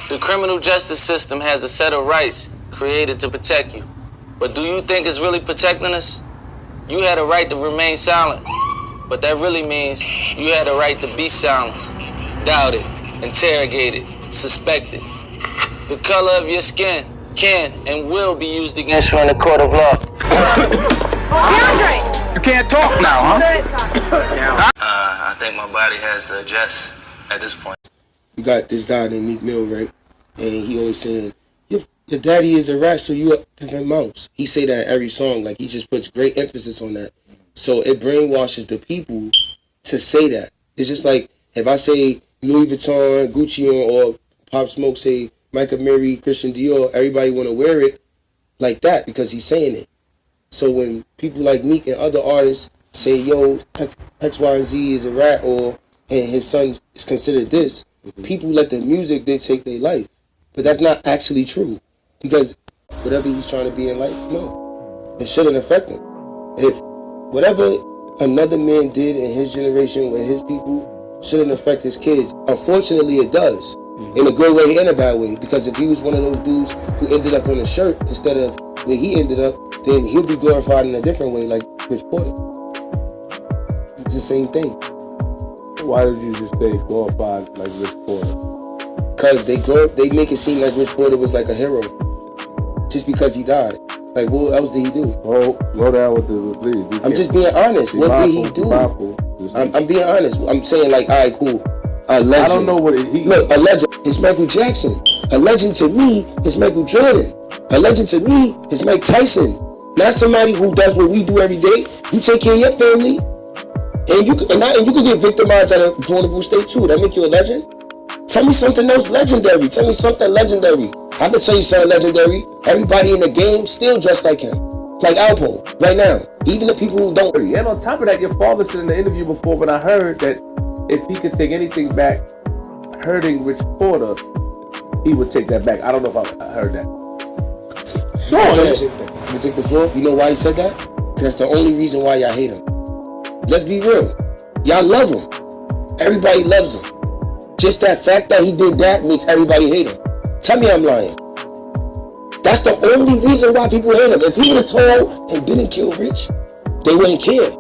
The criminal justice system has a set of rights created to protect you. But do you think it's really protecting us? You had a right to remain silent, but that really means you had a right to be silenced, doubted, interrogated, suspected. The color of your skin can and will be used against you in a court of law. You can't talk now, huh? I think my body has to adjust at this point. You got this guy named Meek Mill, right? And he always saying, your daddy is a rat, so you a pimpin' mouse. He say that every song, like he just puts great emphasis on that. So it brainwashes the people to say that. It's just like, if I say Louis Vuitton, Gucci, or Pop Smoke say Michael Mary, Christian Dior, everybody want to wear it like that because he's saying it. So when people like Meek and other artists say, yo, X, Y, and Z is a rat, or and his son is considered this, people let the music dictate their life. But that's not actually true. Because whatever he's trying to be in life, no. It shouldn't affect him. If whatever another man did in his generation with his people shouldn't affect his kids, unfortunately it does. In a good way and a bad way. Because if he was one of those dudes who ended up on a shirt instead of where he ended up, then he'll be glorified in a different way, like Rich Porter. It's the same thing. Why did you just say glorified like Rich Porter? Because they make it seem like Rich Porter was like a hero. Just because he died. Like, what else did he do? Oh, slow down with the please. I'm just being honest. What did he do? I'm being honest. I'm saying like, all right, cool. A legend. I don't know what he... Look, a legend is Michael Jackson. A legend to me is Michael Jordan. A legend to me is Mike Tyson. Not somebody who does what we do every day. You take care of your family, and you can get victimized at a vulnerable state too. That make you a legend? Tell me something else legendary. Tell me something legendary. I can tell you something legendary. Everybody in the game still dressed like him. Like Alpo, right now. Even the people who don't. And on top of that, your father said in the interview before when I heard that if he could take anything back hurting Rich Porter, he would take that back. I don't know if I heard that. Sure. You take the floor. You know why he said that? Because that's the only reason why y'all hate him. Let's be real. Y'all love him. Everybody loves him. Just that fact that he did that makes everybody hate him. Tell me I'm lying. That's the only reason why people hate him. If he would have told and didn't kill Rich, they wouldn't care.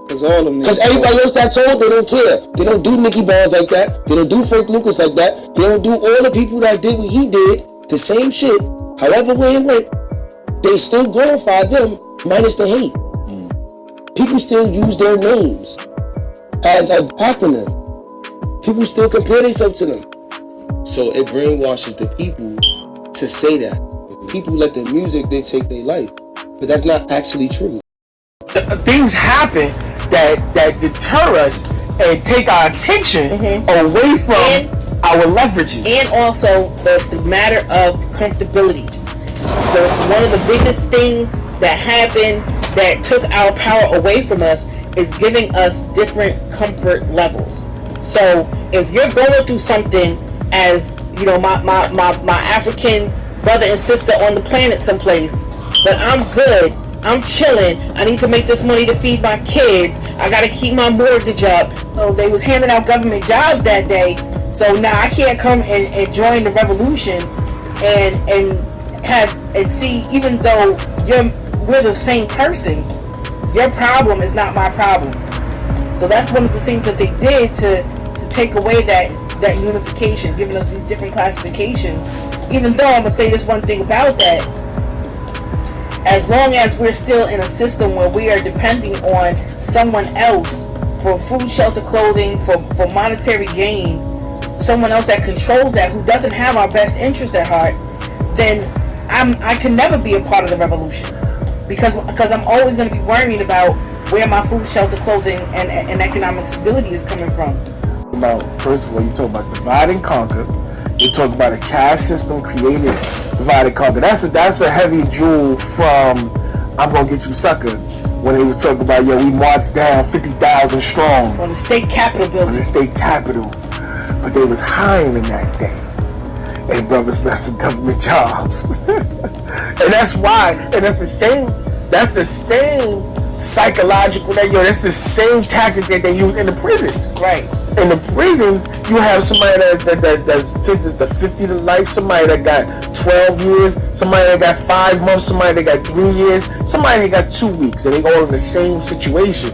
Because everybody else that told, they don't care. They don't do Nicky Barnes like that. They don't do Frank Lucas like that. They don't do all the people that did what he did, the same shit, however way it went. They still glorify them, minus the hate. People still use their names as an acronym. People still compare themselves to them. So it brainwashes the people to say that. People let the music dictate their life. But that's not actually true. Things happen that deter us and take our attention away from our leverages. And also the matter of comfortability. One of the biggest things that happened that took our power away from us is giving us different comfort levels. So if you're going through something as, you know, my African brother and sister on the planet someplace, but I'm good, I'm chilling, I need to make this money to feed my kids, I gotta keep my mortgage up. So they was handing out government jobs that day, so now I can't come and join the revolution and see, even though we're the same person, your problem is not my problem. So that's one of the things that they did to take away that unification, giving us these different classifications. Even though I'm gonna say this one thing about that, as long as we're still in a system where we are depending on someone else for food, shelter, clothing, for monetary gain, someone else that controls that, who doesn't have our best interest at heart, then I can never be a part of the revolution, because I'm always going to be worrying about where my food, shelter, clothing, and economic stability is coming from. First of all, you talk about divide and conquer. You talk about a caste system created divide and conquer. That's a heavy jewel from I'm Gonna Get You Sucker, when they was talking about, we marched down 50,000 strong on the state capitol building. On the state capitol, but they was hiring that day. And brothers left for government jobs. And that's why, and that's the same psychological, that's the same tactic that they use in the prisons. Right. In the prisons, you have somebody that's sentenced to 50 to life, somebody that got 12 years, somebody that got 5 months, somebody that got 3 years, somebody that got 2 weeks, and they all in the same situation.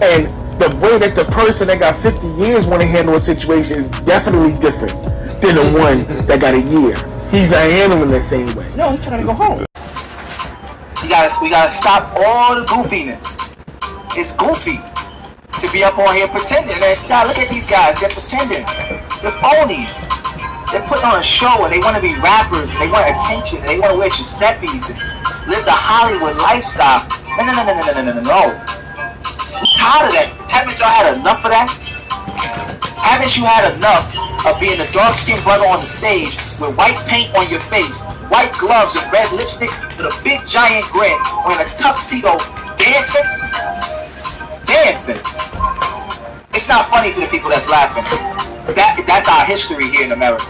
And the way that the person that got 50 years want to handle a situation is definitely different than the one that got a year. He's not handling the same way. No, he's trying to go home. We gotta stop all the goofiness. It's goofy to be up on here pretending. Man, God, look at these guys. They're pretending. They're phonies. They're putting on a show and they want to be rappers. And they want attention. And they want to wear Giuseppe's and live the Hollywood lifestyle. No. I'm tired of that. Haven't y'all had enough of that? Haven't you had enough of being a dark-skinned brother on the stage with white paint on your face, white gloves and red lipstick with a big giant grin, wearing a tuxedo, dancing? It's not funny for the people that's laughing. That's our history here in America.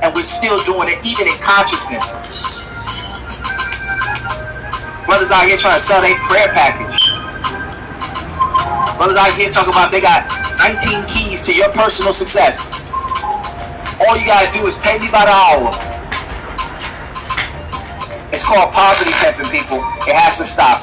And we're still doing it even in consciousness. Brothers out here trying to sell their prayer package. Brothers out here talking about they got 19 keys to your personal success. All you gotta do is pay me by the hour. It's called poverty pimping, people. It has to stop.